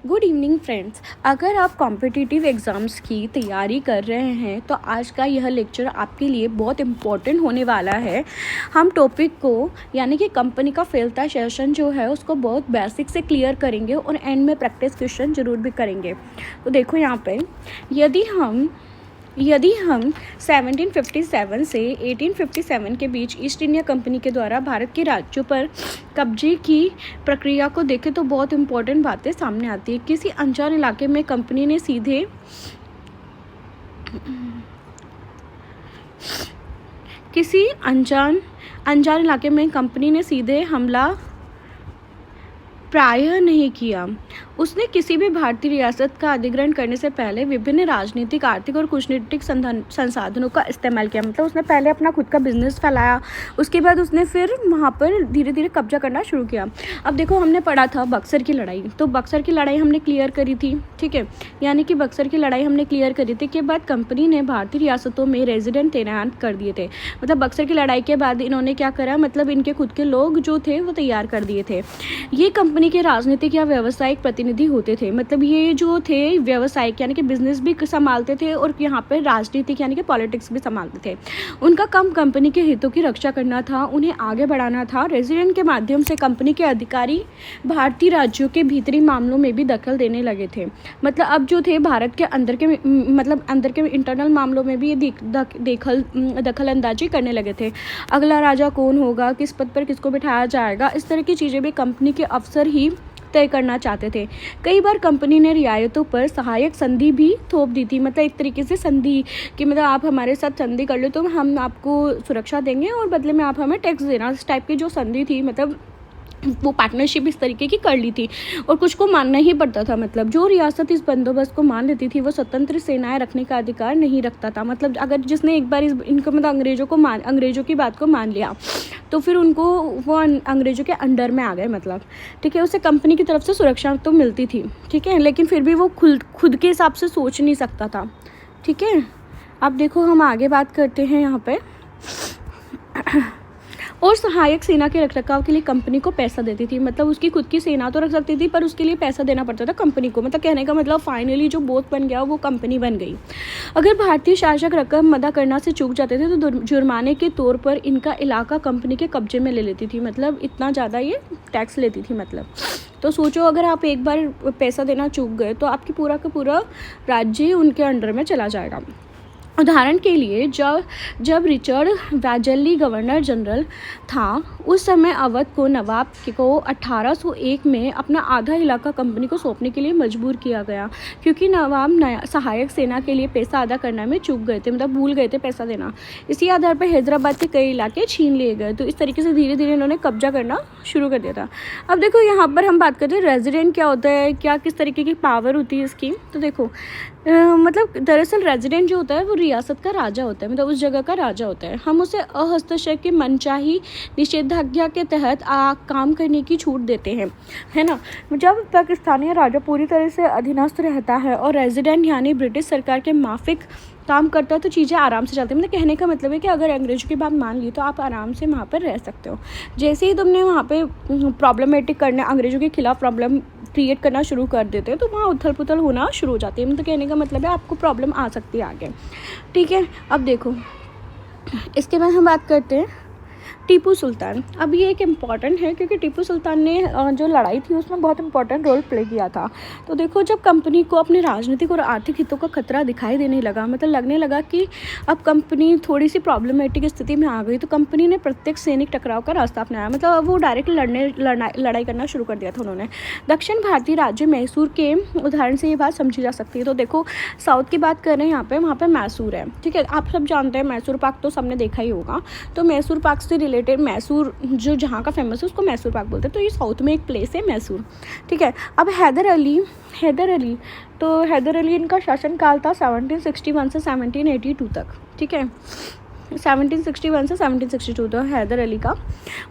Good evening friends. अगर आप competitive exams की तैयारी कर रहे हैं तो आज का यह लेक्चर आपके लिए बहुत इम्पोर्टेंट होने वाला है। हम टॉपिक को यानी कि कंपनी का फैलता सेशन जो है उसको बहुत बेसिक से क्लियर करेंगे और एंड में प्रैक्टिस क्वेश्चन ज़रूर भी करेंगे। तो देखो यहाँ पे यदि हम 1757 से 1857 के बीच ईस्ट इंडिया कंपनी के द्वारा भारत के राज्यों पर कब्जे की प्रक्रिया को देखें तो बहुत इंपॉर्टेंट बातें सामने आती है। किसी अनजान इलाके में कंपनी ने सीधे हमला प्रायः नहीं किया। उसने किसी भी भारतीय रियासत का अधिग्रहण करने से पहले विभिन्न राजनीतिक, आर्थिक और कूटनीतिक संसाधनों का इस्तेमाल किया। मतलब उसने पहले अपना खुद का बिजनेस फैलाया, उसके बाद उसने फिर वहाँ पर धीरे धीरे कब्जा करना शुरू किया। अब देखो, हमने पढ़ा था बक्सर की लड़ाई, तो बक्सर की लड़ाई हमने क्लियर करी थी, ठीक है। यानी कि बक्सर की लड़ाई हमने क्लियर करी थी के बाद कंपनी ने भारतीय रियासतों में रेजिडेंट तैनात कर दिए थे। मतलब बक्सर की लड़ाई के बाद इन्होंने क्या करा, मतलब इनके खुद के लोग जो थे वो तैयार कर दिए थे। ये कंपनी के राजनीतिक या व्यावसायिक प्रतिनिधि होते थे। मतलब ये जो थे व्यावसायिक यानी कि बिजनेस भी संभालते थे और यहाँ पर राजनीतिक यानी कि पॉलिटिक्स भी संभालते थे। उनका काम कंपनी के हितों की रक्षा करना था, उन्हें आगे बढ़ाना था। रेजिडेंट के माध्यम से कंपनी के अधिकारी भारतीय राज्यों के भीतरी मामलों में भी दखल देने लगे थे। मतलब अब जो थे भारत के अंदर के इंटरनल मामलों में भी ये दखल अंदाजी करने लगे थे। अगला राजा कौन होगा, किस पद पर किसको बिठाया जाएगा, इस तरह की चीज़ें भी कंपनी के अफसर ही तय करना चाहते थे। कई बार कंपनी ने रियायतों पर सहायक संधि भी थोप दी थी। मतलब एक तरीके से संधि कि मतलब आप हमारे साथ संधि कर लो तो हम आपको सुरक्षा देंगे और बदले में आप हमें टैक्स देना, इस टाइप की जो संधि थी, मतलब वो पार्टनरशिप इस तरीके की कर ली थी। और कुछ को मानना ही पड़ता था। मतलब जो रियासत इस बंदोबस्त को मान लेती थी वो स्वतंत्र सेनाएं रखने का अधिकार नहीं रखता था। मतलब अगर जिसने एक बार इनको मतलब अंग्रेज़ों की बात को मान लिया तो फिर उनको वो अंग्रेज़ों के अंडर में आ गए। मतलब ठीक है, उसे कंपनी की तरफ से सुरक्षा तो मिलती थी, ठीक है, लेकिन फिर भी वो खुद के हिसाब से सोच नहीं सकता था, ठीक है। अब देखो, हम आगे बात करते हैं यहाँ पे। और सहायक सेना के रखरखाव के लिए कंपनी को पैसा देती थी। मतलब उसकी खुद की सेना तो रख सकती थी पर उसके लिए पैसा देना पड़ता था कंपनी को। मतलब कहने का मतलब फाइनली जो बोझ बन गया वो कंपनी बन गई। अगर भारतीय शासक रकम अदा करना से चूक जाते थे तो जुर्माने के तौर पर इनका इलाका कंपनी के कब्जे में ले लेती थी। मतलब इतना ज़्यादा ये टैक्स लेती थी। मतलब तो सोचो, अगर आप एक बार पैसा देना चूक गए तो आपकी पूरा का पूरा राज्य उनके अंडर में चला जाएगा। उदाहरण के लिए जब रिचर्ड वेजेली गवर्नर जनरल था उस समय अवध को नवाब को 1801 में अपना आधा इलाका कंपनी को सौंपने के लिए मजबूर किया गया, क्योंकि नवाब सहायक सेना के लिए पैसा अदा करने में चूक गए थे। मतलब भूल गए थे पैसा देना। इसी आधार पर हैदराबाद के कई इलाके छीन लिए गए। तो इस तरीके से धीरे धीरे इन्होंने कब्जा करना शुरू कर दिया था। अब देखो, यहाँ पर हम बात करते हैं रेजिडेंट क्या होता है, क्या किस तरीके की पावर होती है इसकी। तो देखो, मतलब दरअसल रेजिडेंट जो होता है वो रियासत का राजा होता है। मतलब उस जगह का राजा होता है। हम उसे हस्तक्षेप की मनचाही निषेधाज्ञा के तहत काम करने की छूट देते हैं, है ना। जब तक स्थानीय राजा पूरी तरह से अधीनस्थ रहता है और रेजिडेंट यानी ब्रिटिश सरकार के माफिक काम करता है तो चीज़ें आराम से चलती है। मतलब कहने का मतलब है कि अगर अंग्रेज़ों की बात मान ली तो आप आराम से वहाँ पर रह सकते हो। जैसे ही तुमने वहाँ पे प्रॉब्लमेटिक करना, अंग्रेज़ों के खिलाफ प्रॉब्लम क्रिएट करना शुरू कर देते हैं तो वहाँ उथल पुथल होना शुरू हो जाती है। मतलब कहने का मतलब है आपको प्रॉब्लम आ सकती है आगे, ठीक है। अब देखो, इसके बाद हम बात करते हैं टीपू सुल्तान। अब ये एक इम्पॉर्टेंट है क्योंकि टीपू सुल्तान ने जो लड़ाई थी उसमें बहुत इंपॉर्टेंट रोल प्ले किया था। तो देखो, जब कंपनी को अपने राजनीतिक और आर्थिक हितों का खतरा दिखाई देने लगा, मतलब लगने लगा कि अब कंपनी थोड़ी सी प्रॉब्लमेटिक स्थिति में आ गई, तो कंपनी ने प्रत्यक्ष सैनिक टकराव का रास्ता अपनाया। मतलब वो डायरेक्ट लड़ाई करना शुरू कर दिया था उन्होंने। दक्षिण भारतीय राज्य मैसूर के उदाहरण से ये बात समझी जा सकती है। तो देखो, साउथ की बात कर रहे हैं यहाँ पे, वहाँ पर मैसूर है, ठीक है। आप सब जानते हैं मैसूर पाक, तो सबने देखा ही होगा। तो मैसूर पाक से रिलेटेड मैसूर जो जहाँ का फेमस है उसको मैसूर पाक बोलते हैं। तो ये साउथ में एक प्लेस है मैसूर, ठीक है। अब हैदर अली इनका शासनकाल था 1761 से 1782 तक, ठीक है। 1761 से 1762 था हैदर अली का।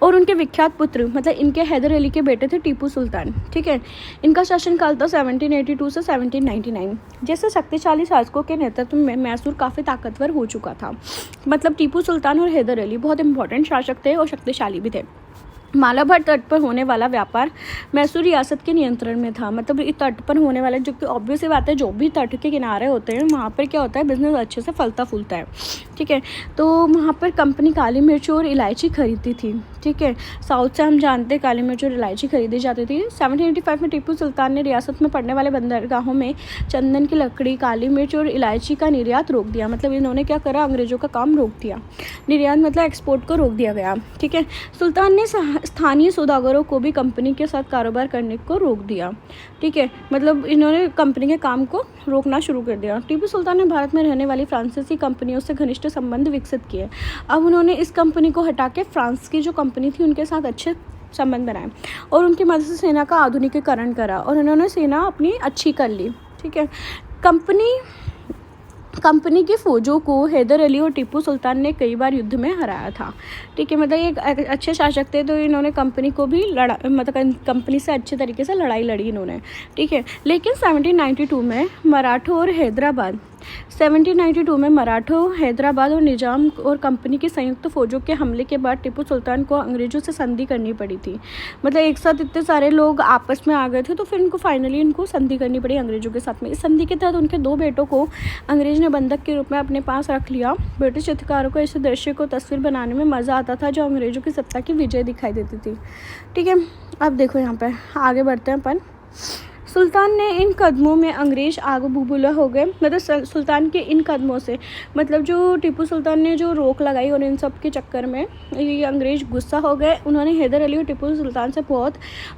और उनके विख्यात पुत्र, मतलब इनके हैदर अली के बेटे थे टीपू सुल्तान, ठीक है। इनका शासनकाल था 1782 से 1799। जैसे शक्तिशाली शासकों के नेतृत्व में मैसूर काफ़ी ताकतवर हो चुका था। मतलब टीपू सुल्तान और हैदर अली बहुत इंपॉर्टेंट शासक थे और शक्तिशाली भी थे। मालाबार तट पर होने वाला व्यापार मैसूर रियासत के नियंत्रण में था। मतलब इस तट पर होने वाला, जो कि ऑब्वियस सी बात है, जो भी तट के किनारे होते हैं वहाँ पर क्या होता है, बिजनेस अच्छे से फलता फूलता है। ठीक है, तो वहाँ पर कंपनी काली मिर्च और इलायची खरीदती थी। ठीक है, साउथ से हम जानते हैं काली मिर्च और इलायची खरीदी जाती थी। 1785 में टीपू सुल्तान ने रियासत में पड़ने वाले बंदरगाहों में चंदन की लकड़ी, काली मिर्च और इलायची का निर्यात रोक दिया। मतलब इन्होंने क्या करा, अंग्रेज़ों का काम रोक दिया। निर्यात मतलब एक्सपोर्ट को रोक दिया गया। ठीक है, सुल्तान ने स्थानीय सौदागरों को भी कंपनी के साथ कारोबार करने को रोक दिया। ठीक है, मतलब इन्होंने कंपनी के काम को रोकना शुरू कर दिया। टीपू सुल्तान ने भारत में रहने वाली फ्रांसीसी कंपनियों से घनिष्ठ संबंध विकसित किए। अब उन्होंने इस कंपनी को हटा के फ्रांस की जो कंपनी थी उनके साथ अच्छे संबंध बनाए और उनकी मदद से सेना का आधुनिकीकरण करा और उन्होंने सेना अपनी अच्छी कर ली। ठीक है, कंपनी की फ़ौजों को हैदर अली और टीपू सुल्तान ने कई बार युद्ध में हराया था। ठीक है, मतलब एक अच्छे शासक थे, तो इन्होंने कंपनी को भी मतलब कंपनी से अच्छे तरीके से लड़ाई लड़ी इन्होंने। ठीक है, लेकिन 1792 में मराठों, हैदराबाद और निजाम और कंपनी की संयुक्त फ़ौजों के हमले के बाद टीपू सुल्तान को अंग्रेज़ों से संधि करनी पड़ी थी। मतलब एक साथ इतने सारे लोग आपस में आ गए थे, तो फिर इनको संधि करनी पड़ी अंग्रेज़ों के साथ में। इस संधि के तहत उनके 2 बेटों को अंग्रेज़ ने बंधक के रूप में अपने पास रख लिया। ब्रिटिश चित्रकारों को इस दृश्य को तस्वीर बनाने में मज़ा आता था, जो अंग्रेज़ों की सत्ता की विजय दिखाई देती थी। ठीक है, अब देखो यहाँ पर आगे बढ़ते हैं अपन। सुल्तान ने इन कदमों में अंग्रेज़ आग बबूला हो गए। मतलब सुल्तान के इन कदमों से, मतलब जो टीपू सुल्तान ने जो रोक लगाई और इन सब के चक्कर में ये अंग्रेज़ गुस्सा हो गए। उन्होंने हैदर अली और टीपू सुल्तान से बहुत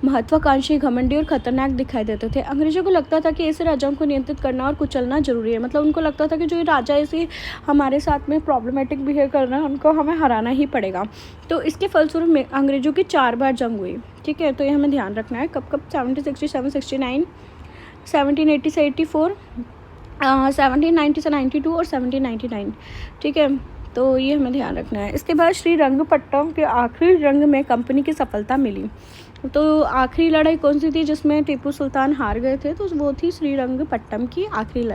महत्वाकांक्षी, घमंडी और ख़तरनाक दिखाई देते थे। अंग्रेज़ों को लगता था कि ऐसे राजाओं को नियंत्रित करना और कुचलना ज़रूरी है। मतलब उनको लगता था कि जो राजा ऐसे हमारे साथ में प्रॉब्लमेटिक बिहेव कर रहे हैं, उनको हमें हराना ही पड़ेगा। तो इसके फलस्वरूप अंग्रेज़ों की 4 बार जंग हुई। ठीक है, तो ये हमें ध्यान रखना है। कब 1767 69, 1780 से 84, 1790 से 92 और 1799। ठीक है, तो ये हमें ध्यान रखना है। इसके बाद श्रीरंगपट्टम के आखिरी जंग में कंपनी की सफलता मिली। तो आखिरी लड़ाई कौन सी थी जिसमें टीपू सुल्तान हार गए थे, तो वो थी श्रीरंगपट्टम की आखिरी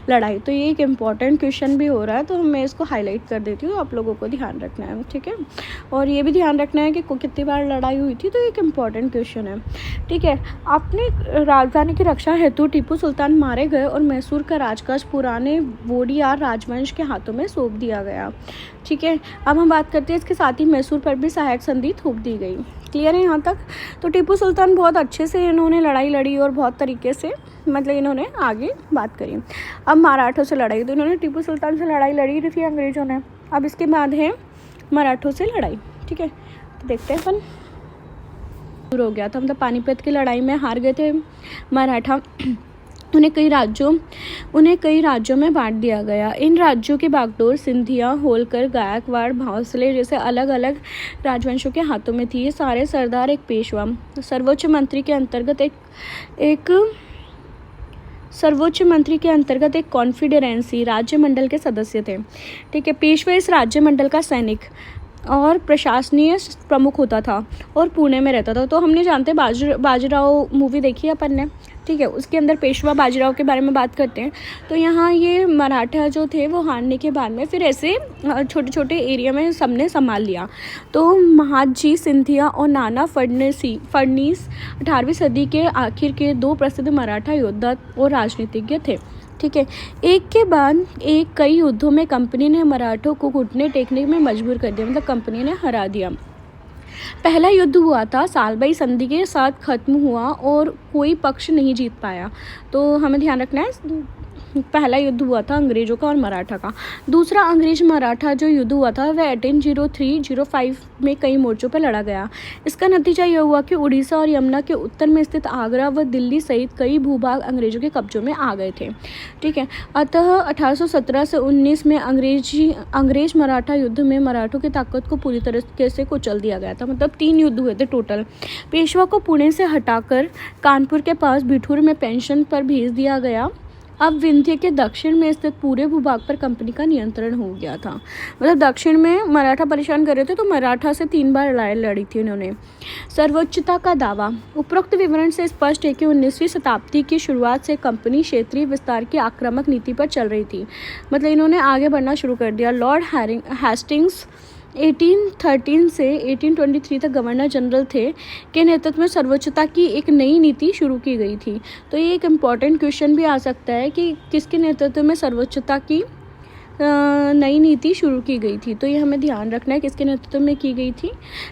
लड़ाई। तो ये एक इम्पॉर्टेंट क्वेश्चन भी हो रहा है, तो मैं इसको हाईलाइट कर देती हूँ, आप लोगों को ध्यान रखना है। ठीक है, और ये भी ध्यान रखना है कि कितनी बार लड़ाई हुई थी, तो एक इम्पॉर्टेंट क्वेश्चन है। ठीक है, अपनी राजधानी की रक्षा हेतु टीपू सुल्तान मारे गए और मैसूर का राजकाज पुराने वोडियार राजवंश के हाथों में सौंप दिया गया। ठीक है, अब हम बात करते हैं इसके साथ ही मैसूर पर भी सहायक संधि थोप दी गई। क्लियर है यहाँ तक? तो टीपू सुल्तान बहुत अच्छे से इन्होंने लड़ाई लड़ी और बहुत तरीके से मतलब इन्होंने आगे बात करी। अब मराठों से लड़ाई, तो इन्होंने टीपू सुल्तान से लड़ाई लड़ी थी अंग्रेज़ों ने। अब इसके बाद है मराठों से लड़ाई। ठीक है, तो देखते हैं अपन। शुरू हो गया था, मतलब पानीपत की लड़ाई में हार गए थे मराठा। उन्हें कई राज्यों में बांट दिया गया। इन राज्यों की बागडोर सिंधिया, होलकर, गायकवाड़, भोंसले जैसे अलग अलग राजवंशों के हाथों में थी। ये सारे सरदार एक पेशवा सर्वोच्च मंत्री के अंतर्गत एक कॉन्फेडरेंसी राज्यमंडल के सदस्य थे। ठीक है, पेशवा इस राज्यमंडल का सैनिक और प्रशासनीय प्रमुख होता था और पुणे में रहता था। तो हमने जानते हैं बाजीराव मूवी देखी है अपन ने। ठीक है, उसके अंदर पेशवा बाजीराव के बारे में बात करते हैं। तो यहाँ ये मराठा जो थे वो हारने के बाद में फिर ऐसे छोटे छोटे एरिया में सबने संभाल लिया। तो महादजी, सिंधिया और नाना फडणीस 18वीं सदी के आखिर के 2 प्रसिद्ध मराठा योद्धा और राजनीतिज्ञ थे। ठीक है, एक के बाद एक कई युद्धों में कंपनी ने मराठों को घुटने टेकने में मजबूर कर दिया। मतलब कंपनी ने हरा दिया। पहला युद्ध हुआ था सालबाई संधि के साथ खत्म हुआ और कोई पक्ष नहीं जीत पाया। तो हमें ध्यान रखना है, पहला युद्ध हुआ था अंग्रेज़ों का और मराठा का। दूसरा अंग्रेज मराठा जो युद्ध हुआ था वह 1803-05 में कई मोर्चों पर लड़ा गया। इसका नतीजा यह हुआ कि उड़ीसा और यमुना के उत्तर में स्थित आगरा व दिल्ली सहित कई भूभाग अंग्रेज़ों के कब्जों में आ गए थे। ठीक है, अतः 1817 से 19 में अंग्रेज मराठा युद्ध में मराठों की ताकत को पूरी तरीके से कुचल दिया गया था। मतलब 3 युद्ध हुए थे टोटल। पेशवा को पुणे से हटाकर कानपुर के पास बिठूर में पेंशन पर भेज दिया गया। अब विंध्य के दक्षिण में स्थित पूरे भूभाग पर कंपनी का नियंत्रण हो गया था। मतलब दक्षिण में मराठा परेशान कर रहे थे, तो मराठा से 3 बार लड़ाई लड़ी थी उन्होंने। सर्वोच्चता का दावा। उपरोक्त विवरण से स्पष्ट है कि 19वीं शताब्दी की शुरुआत से कंपनी क्षेत्रीय विस्तार की आक्रामक नीति पर चल रही थी। मतलब इन्होंने आगे बढ़ना शुरू कर दिया। लॉर्ड हेस्टिंग्स 1813 से 1823 तक गवर्नर जनरल थे के नेतृत्व में सर्वोच्चता की एक नई नीति शुरू की गई थी। तो ये एक इम्पॉर्टेंट क्वेश्चन भी आ सकता है कि किसके नेतृत्व में सर्वोच्चता की नई नीति शुरू की गई थी। तो ये हमें ध्यान रखना है किसके नेतृत्व में की गई थी।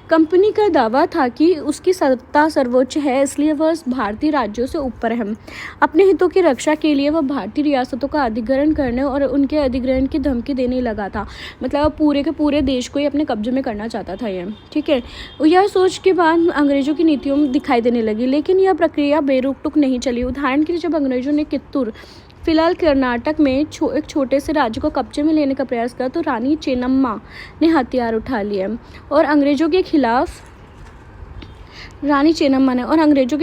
कंपनी का दावा था कि उसकी सत्ता सर्वोच्च है, इसलिए वह भारतीय राज्यों से ऊपर है। अपने हितों की रक्षा के लिए वह भारतीय रियासतों का अधिग्रहण करने और उनके अधिग्रहण की धमकी देने लगा था। मतलब पूरे के पूरे देश को ही अपने कब्जे में करना चाहता था ये, ठीक है। यह सोच के बाद अंग्रेजों की नीतियों में दिखाई देने लगी, लेकिन यह प्रक्रिया बेरुख नहीं चली। उदाहरण के लिए जब अंग्रेजों ने कित्तूर, फिलहाल कर्नाटक में एक छोटे से राज्य को कब्जे में लेने का प्रयास किया, तो रानी चेन्नम्मा ने हथियार उठा लिए और अंग्रेजों के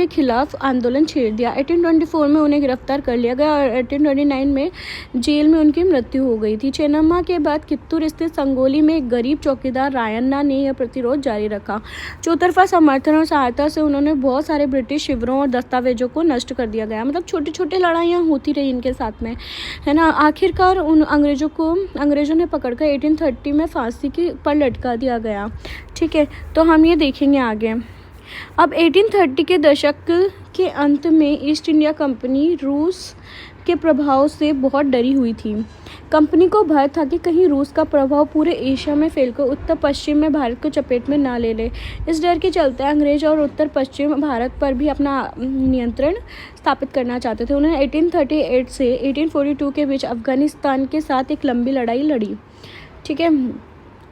खिलाफ आंदोलन छेड़ दिया। 1824 में उन्हें गिरफ्तार कर लिया गया और 1829 में जेल में उनकी मृत्यु हो गई थी। चेन्नम्मा के बाद कित्तूर स्थित संगोली में एक गरीब चौकीदार रायन्ना ने यह प्रतिरोध जारी रखा। चौतरफा समर्थन और सहायता से उन्होंने बहुत सारे ब्रिटिश शिविरों और दस्तावेजों को नष्ट कर दिया गया। मतलब छोटी छोटी लड़ाइयाँ होती रही इनके साथ में, है ना। आखिरकार उन अंग्रेजों ने पकड़कर 1830 में फांसी पर लटका दिया गया, ठीक है। तो हम ये देखेंगे आगे। अब 1830 के दशक के अंत में ईस्ट इंडिया कंपनी रूस के प्रभाव से बहुत डरी हुई थी। कंपनी को भय था कि कहीं रूस का प्रभाव पूरे एशिया में फैलकर उत्तर पश्चिम में भारत को चपेट में ना ले ले। इस डर के चलते अंग्रेज और उत्तर पश्चिम भारत पर भी अपना नियंत्रण स्थापित करना चाहते थे। उन्होंने 1838 से 1842 के बीच अफगानिस्तान के साथ एक लंबी लड़ाई लड़ी, ठीक है,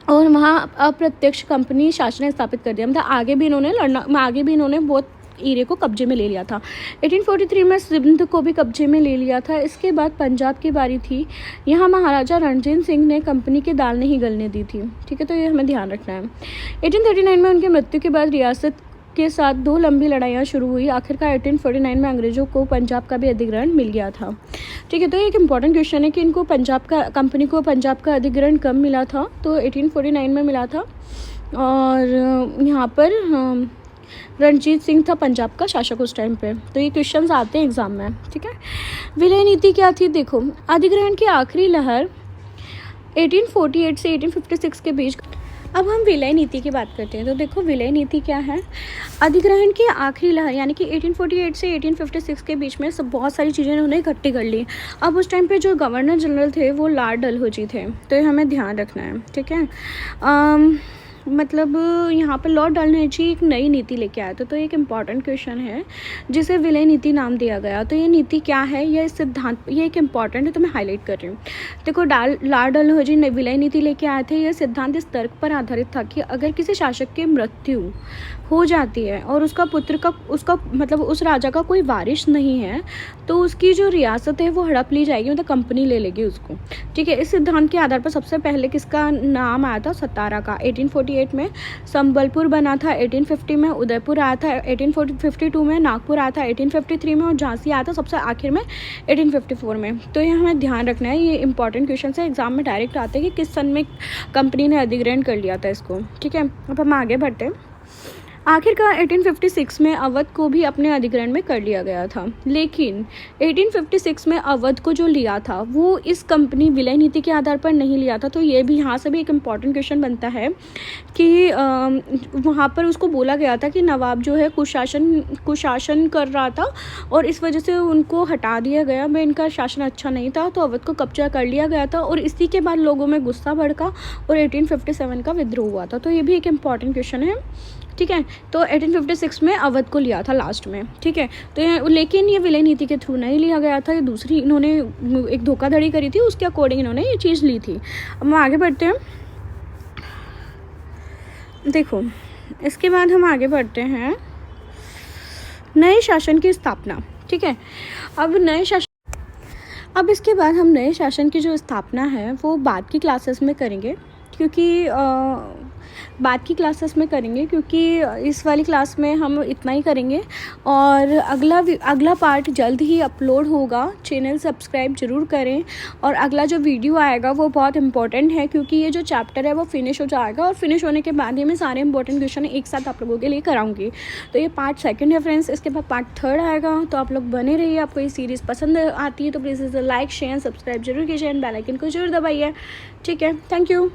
और वहाँ अप्रत्यक्ष कंपनी शासन स्थापित कर दिया। मतलब आगे भी इन्होंने बहुत एरिया को कब्जे में ले लिया था। 1843 में सिंध को भी कब्जे में ले लिया था। इसके बाद पंजाब की बारी थी। यहाँ महाराजा रणजीत सिंह ने कंपनी की दाल नहीं गलने दी थी, ठीक है। तो ये हमें ध्यान रखना है। 1839 में उनकी मृत्यु के बाद रियासत के साथ दो लंबी लड़ाइयाँ शुरू हुई। आखिरकार 1849 में अंग्रेजों को पंजाब का भी अधिग्रहण मिल गया था, ठीक है। तो एक इम्पॉर्टेंट क्वेश्चन है कि कंपनी को पंजाब का अधिग्रहण कब मिला था। तो 1849 में मिला था और यहाँ पर रणजीत सिंह था पंजाब का शासक उस टाइम पे। तो ये क्वेश्चंस आते हैं एग्जाम में, ठीक है। विलय नीति क्या थी, देखो। अधिग्रहण की आखिरी लहर 1848 से 1856 के बीच। अब हम विलय नीति की बात करते हैं। तो देखो विलय नीति क्या है। अधिग्रहण की आखिरी लहर यानी कि 1848 से 1856 के बीच में सब बहुत सारी चीज़ें उन्होंने इकट्ठी कर ली। अब उस टाइम पे जो गवर्नर जनरल थे वो लॉर्ड डलहौजी थे। तो ये हमें ध्यान रखना है, ठीक है। मतलब यहाँ पर लॉर्ड डलहौजी एक नई नीति लेके आया था। तो एक इम्पॉर्टेंट क्वेश्चन है जिसे विलय नीति नाम दिया गया। तो ये नीति क्या है, यह सिद्धांत, ये एक इम्पॉर्टेंट है, तो मैं हाईलाइट कर रही हूँ। देखो लॉर्ड डलहौजी ने विलय नीति लेके आए थे। यह सिद्धांत इस तर्क पर आधारित था कि अगर किसी शासक की मृत्यु हो जाती है और उसका पुत्र का मतलब उस राजा का कोई वारिस नहीं है, तो उसकी जो रियासत है वो हड़प ली जाएगी, मतलब कंपनी ले लेगी उसको, ठीक है। इस सिद्धांत के आधार पर सबसे पहले किसका नाम आया था, सतारा का। 1848 में संबलपुर बना था, 1850 में उदयपुर आया था, 1852 में नागपुर आया था, 1853 में और झांसी आया था सबसे आखिर में 1854 में। तो ये हमें ध्यान रखना है, ये इंपॉर्टेंट क्वेश्चन है, एग्जाम में डायरेक्ट आते हैं कि किस सन में कंपनी ने अधिग्रहण कर लिया था इसको, ठीक है। अब हम आगे बढ़ते हैं। आखिरकार 1856 में अवध को भी अपने अधिग्रहण में कर लिया गया था, लेकिन 1856 में अवध को जो लिया था वो इस कंपनी विलय नीति के आधार पर नहीं लिया था। तो ये भी यहाँ से भी एक इम्पॉर्टेंट क्वेश्चन बनता है कि वहाँ पर उसको बोला गया था कि नवाब जो है कुशासन कर रहा था और इस वजह से उनको हटा दिया गया। मैं इनका शासन अच्छा नहीं था, तो अवध को कब्जा कर लिया गया था और इसी के बाद लोगों में गुस्सा भड़का और 1857 का विद्रोह हुआ था। तो ये भी एक इम्पॉर्टेंट क्वेश्चन है, ठीक है। तो 1856 में अवध को लिया था लास्ट में, ठीक है। तो लेकिन ये विलय नीति के थ्रू नहीं लिया गया था, ये दूसरी इन्होंने एक धोखाधड़ी करी थी, उसके अकॉर्डिंग इन्होंने ये चीज़ ली थी। अब हम आगे बढ़ते हैं। देखो इसके बाद हम आगे बढ़ते हैं नए शासन की स्थापना, ठीक है। अब इसके बाद हम नए शासन की जो स्थापना है वो बाद की क्लासेस में करेंगे, क्योंकि इस वाली क्लास में हम इतना ही करेंगे और अगला पार्ट जल्द ही अपलोड होगा। चैनल सब्सक्राइब जरूर करें और अगला जो वीडियो आएगा वो बहुत इंपॉर्टेंट है, क्योंकि ये जो चैप्टर है वो फिनिश हो जाएगा और फिनिश होने के बाद ही मैं सारे इंपॉर्टेंट क्वेश्चन एक साथ आप लोगों के लिए कराऊंगी। तो ये पार्ट 2 है फ्रेंड्स, इसके बाद पार्ट 3 आएगा। तो आप लोग बने रहिए। आपको ये सीरीज़ पसंद आती है तो प्लीज़ इसे लाइक शेयर सब्सक्राइब जरूर कीजिए एंड बेल आइकन को जरूर दबाइए, ठीक है। Thank you.